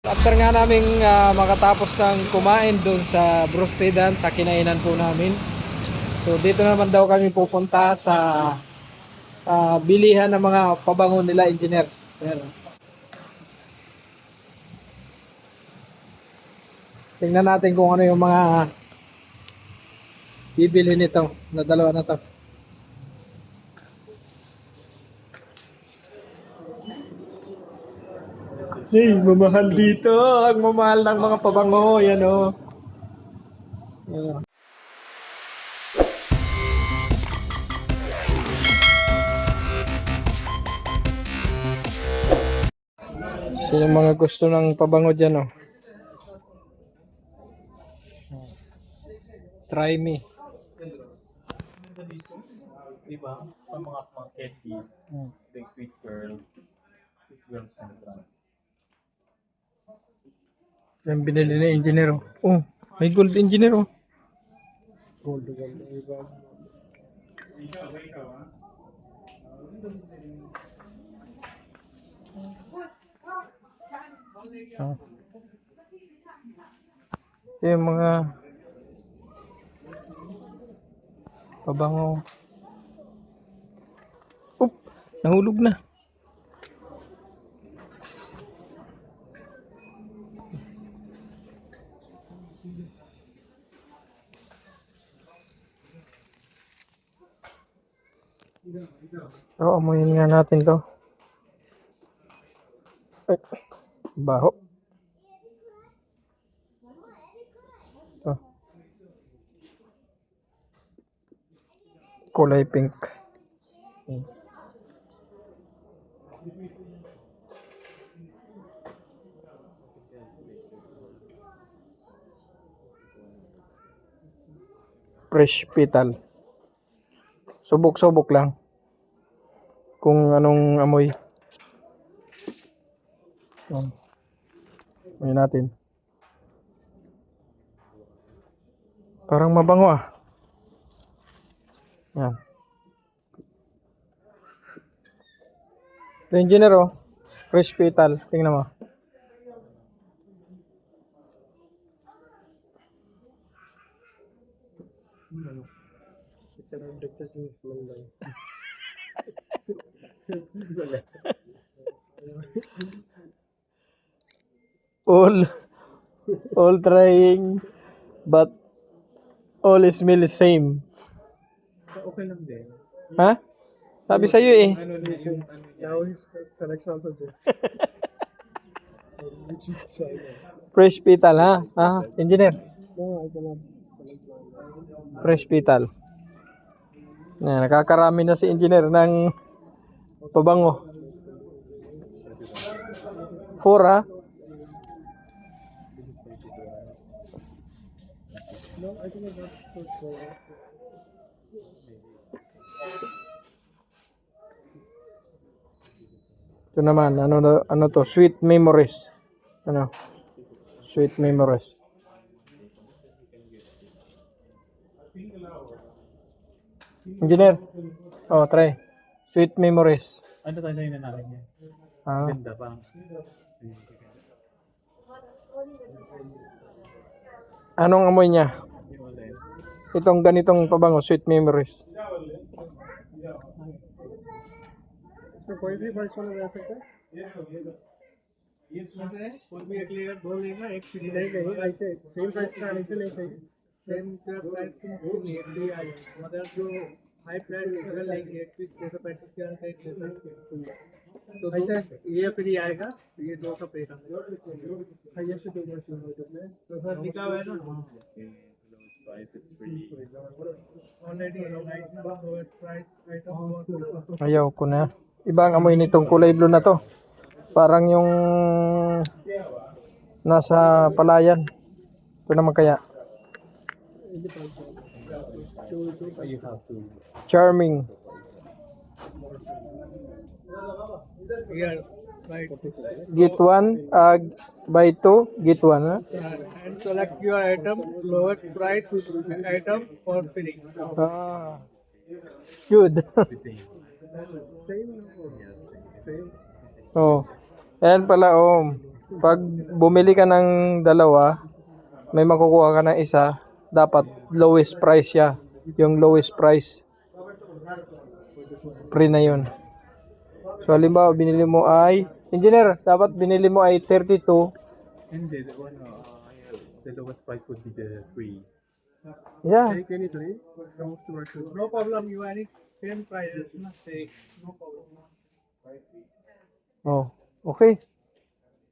After nga naming makatapos ng kumain doon sa Brostedan, sa kinainan po namin. So dito naman daw kami pupunta sa bilihan ng mga pabango nila, engineer. Ayan. Tingnan natin kung ano yung mga bibili nito na dalawa na to. Hey, mamahal dito. Ang mamahal ng mga pabango. Yan o. Yan. Sino mga gusto ng pabango dyan o? Try me. Diba? Sa mga candy, like sweet girl central. Yan binili na engineer o. Oh, may gold engineer o. Gold. Ito yung mga pabango. Oop, nahulog na. So, amuyin nga natin to. Ay, baho. Ito. Kulay pink. Fresh petal. Subok-subok lang kung anong amoy. Amoy natin. Parang mabango ah. Yan. Ito engineer oh. Fresh petal. Tingnan mo. all trying but all smell the same. Okay lang din. Ha? Sabi sa iyo eh. Now his selection also just. Fresh petal ha? Ah, engineer. Fresh petal. Nakakarami na si engineer ng pabango. 4 ha? No, I think it's not. Ito naman, ano to? Sweet memories. Ano? Sweet memories. Engineer. Oh, try. Sweet memories. Ano tayo na namin yan? Ah. Ganda pa. Anong amoy niya? Itong ganitong pabango, sweet memories. तो कोई भी वर्चुअल में रह सकता है ये कोई भी क्लियर बोल लेगा एक सीधी नहीं गई ऐसे सेम प्राइस का ऐसे नहीं सही सेम प्राइस की आई मतलब जो हाई प्राइस अगर लेंगे एक पीस 635 के अंदर एक तो ऐसे ये फ्री आएगा ये 200 पे का हाईएस्ट दो वर्चुअल में तो सर लिखा हुआ है ना already price item Ayaw ko na. Iba ang amoy nitong kulay blue na to. Parang yung nasa palayan. Ito naman kaya. Charming. here right Get one, buy two, get one. Ha? and select your item lowest price item for free Ah, it's good. same Oh, ayan pala oh. pag bumili ka ng dalawa, may makukuha ka ng isa, dapat lowest price siya. Yung lowest price. Free na yun. So, halimbawa, binili mo ay, engineer, dapat binili mo ay 32. And the one, the lowest price would be the free. Yeah. Take any three. Comes to work. No problem. You any same price. Take. No problem. Oh, okay.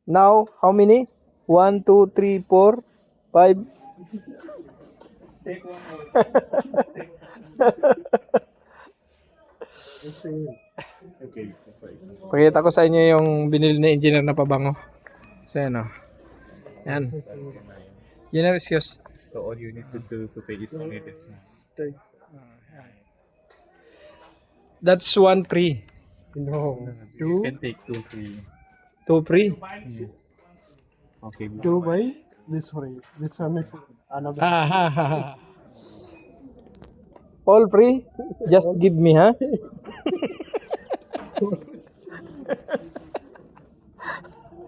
Now, how many? 1, 2, 3, 4, 5. Take one more. Okay. Pakita ko sa inyo yung binili ni engineer na pabango. So, yan o. Yan. Engineer, excuse. So all you need to do to pay is only this one. Take. That's one free. No. You Two. can take 2 free. Two free. Okay. Two by this free. This one is another. Ha ha ha ha. All free? Just give me, ha?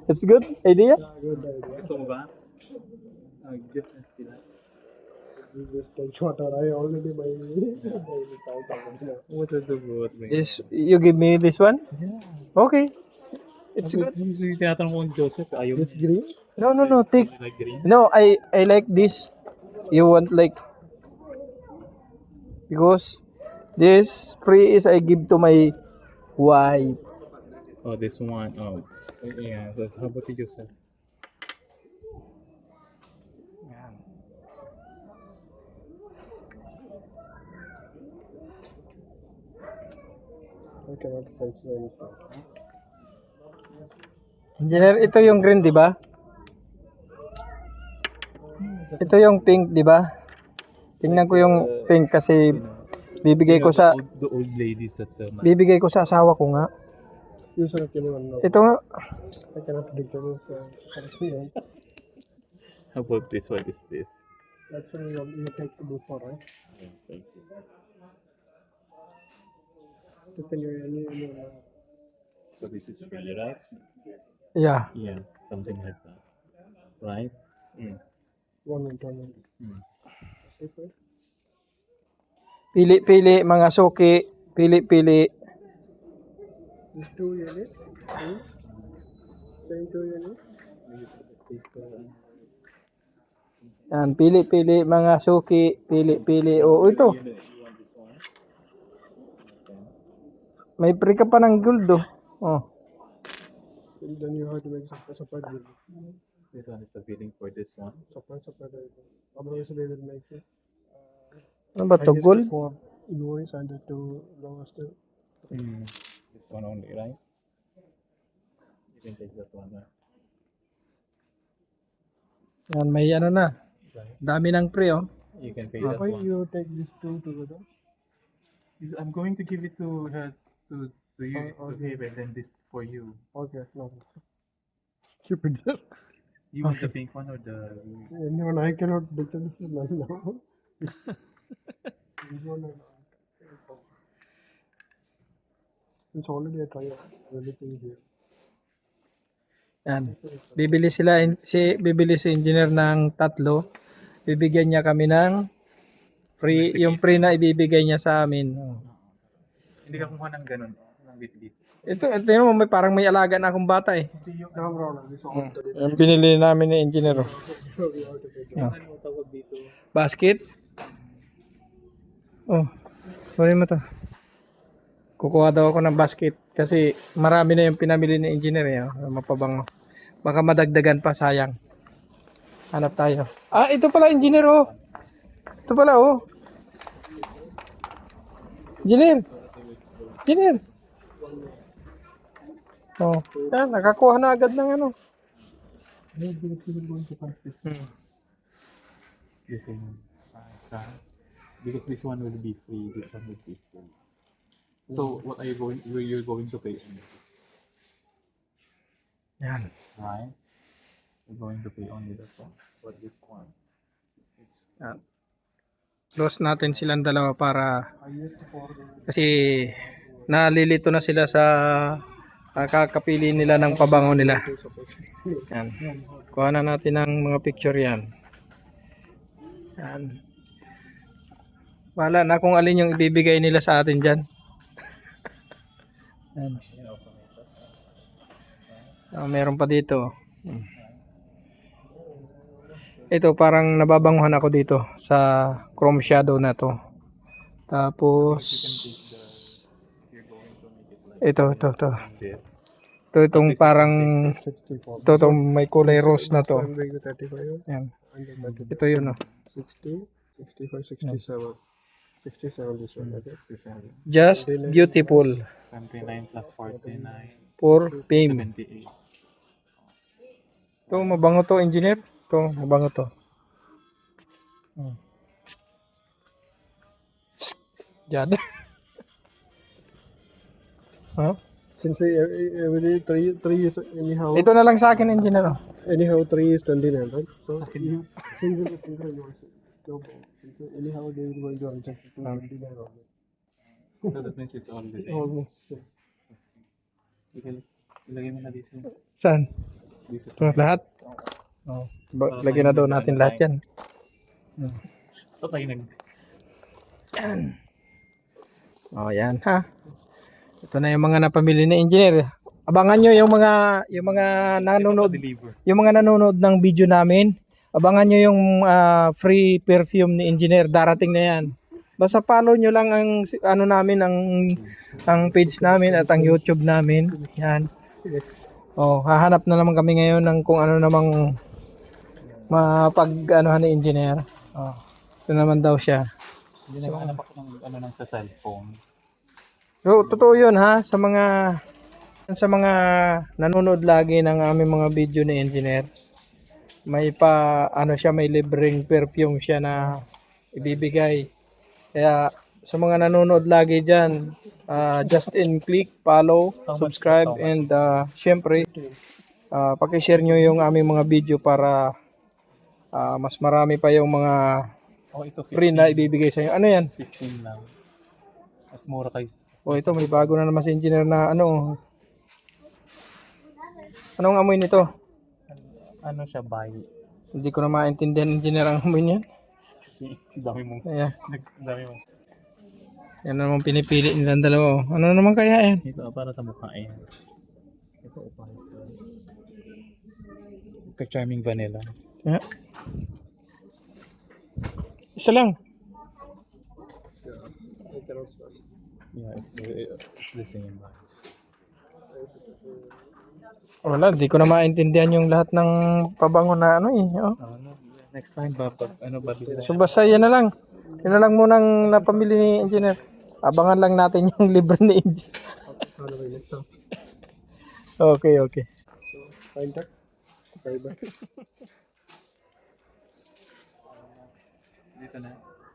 It's good idea? Good idea. Gusto mo ba? Just that. You just take water. I already buy this out of it. What is the word? This you give me this one? Okay. It's good. Usually tinatanong ko kung Joseph, ayaw This green. No, no, no. Take. like green. No, I like this. You want like because this free is I give to my wife. Oh, this one. Oh, yeah. That's, how about you, Joseph? I cannot search the Engineer, ito yung green, di ba? Ito yung pink, di ba? Tingnan ko yung pink kasi bibigay ko sa The old ladies at the bibigay ko sa asawa ko nga. You select anyone now. Ito nga. I cannot determine the How about this? What is this? Actually, you take the both for right? Yeah, thank you. You can do any So this is free, right? Yeah. Yeah, something like that. Right? Mm. one minute. Mm. Okay. Pili-pili mga suki, pili-pili. These 2 units. Same 2 units. Yan, pili-pili mga suki, pili-pili. Oh, ito. May free ka pa ng gold, oh. Oh. And then you have to make separate bill. This one is the billing for this one. Separate. Otherwise, they will make it. Ano ba to, Highest gold? for invoice and the two lowest. Mm. This one only, right? You can take that one. Yan, may ano na. Dami ng free, oh. You can pay that Why one. you take these two together? I'm going to give it to her to you Oh, to pay, but then this for you. Okay, no. Keep it there. You want the pink one or the? Anyone, I cannot determine this is mine now. This one, it's already a trial. Everything here. Yan. Bibili si engineer ng tatlo. Bibigyan niya kami ng free, yung free na ibibigay niya sa amin. Oh. Hindi ka kumuha ng ganun, ng bit-bit. Ito yun mo, may parang may alaga na akong bata eh. No problem. This all Yung binili namin ni engineer. Oh. we have to take it. Ano tawag dito? Basket. Oh, sorry mo to. Kukuha daw ako ng basket kasi marami na yung pinamili ni engineer eh. Oh. Mapabango. Baka madagdagan pa, sayang. Hanap tayo. Ah, ito pala engineer oh. Ito pala oh. Engineer. Engineer. Oh, yan, nakakuha na agad ng ano. This one. Because this one will be free. This one will be free. So what are you going? You're going to pay on this, Yan. right? You're going to pay only that one. But this one. Yan. Close natin silang dalawa para Highest for the kasi nalilito na sila sa kakapili nila ng pabango nila. Yan. Kuha na natin ng mga picture yan. Yan. Wala na kung alin yung ibibigay nila sa atin dyan. Yan. Meron pa dito. Ito parang nababanguhan ako dito sa chrome shadow na to. Tapos ito. This. Ito itong parang itong may kulay rose na to. 35. Yan. Ito yun, oh. 60, 65, 67. 67 this one. Okay. 67. Just beautiful 29 plus 49. for fame. 78. Ito mabango to, engineer. Ito mabango to. Jad. Huh? Since every three is anyhow Ito na lang sa akin, engineer. Oh. 3 is 29, right? So Sa akin yun. single no problem. Anyhow they will join just 29 only. So that means it's all the same. Almost. Ilagay mo na dito. Saan? Dito Ito lahat? Oh. Lagyan na daw natin lahat yan. Ito tayo nag... Oh, yan ha. Ito na yung mga napamili na engineer. Abangan nyo yung mga nanonood, Deliver. yung mga nanonood ng video namin. Abangan nyo yung free perfume ni engineer. Darating na yan. Basta follow nyo lang ang ano namin, ang page namin at ang YouTube namin. Yan. Oh, hahanap na naman kami ngayon ng kung ano namang mapag-anuhan ni engineer. Oh, ito naman daw siya. Hindi na alam ako ng ano nang sa cellphone. So, totoo yun ha, sa mga nanonood lagi ng aming mga video ni engineer. May may libreng perfume siya na ibibigay. Kaya sa mga nanonood lagi diyan, just click, follow, subscribe, and syempre paki-share nyo yung aming mga video para mas marami pa yung mga Oh, ito 15. free na ibibigay sa inyo. Ano yan? 15 lang. Mas mura kay... O ito, may bago na naman si engineer na ano. Anong amoy nito? Ano siya, buy? Hindi ko na maintindihan engineer ang amoy niyan. Kasi dami mong... Ayan. Dami mong... Yan naman pinipili nilang dalawa. Oh. Ano naman kaya yan? Ito para sa mukha yan. Ito upa. Ka-charming vanilla. Yeah. Isa lang. Yeah, it's the same. Wala, di ko na maintindihan yung lahat ng pabango na ano eh. Oh. Next time ba babili So basta yan na lang. Yan na lang munang napamili ni engineer. Abangan lang natin yung libre ni engineer. Okay. So fine tak. Bye. dito na.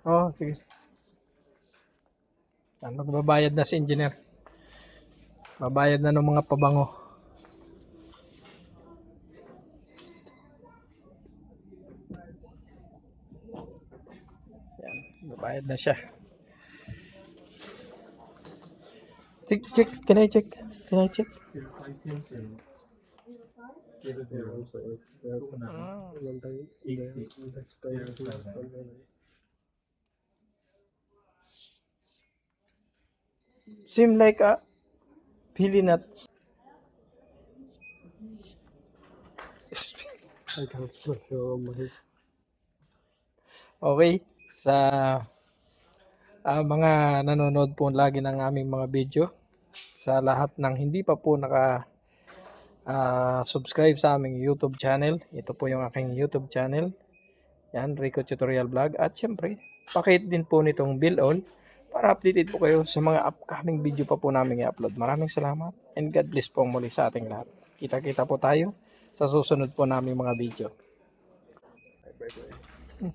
Oh, sige. Magbabayad na si engineer. Babayad na ng mga pabango. Yan, babayad na siya. Check. Can I check? 0500. 00. Also, one time, 86. next time, Seem like a pili nuts. I can't show my Okay, sa mga nanonood po lagi ng aming mga video, sa lahat ng hindi pa po subscribe sa aming YouTube channel, ito po yung aking YouTube channel. Yan, Rico Tutorial Vlog. At syempre, pakihit din po nitong bell all para updated po kayo sa mga upcoming video pa po namin i-upload. Maraming salamat and God bless po muli sa ating lahat. Kita-kita po tayo sa susunod po naming mga video. bye.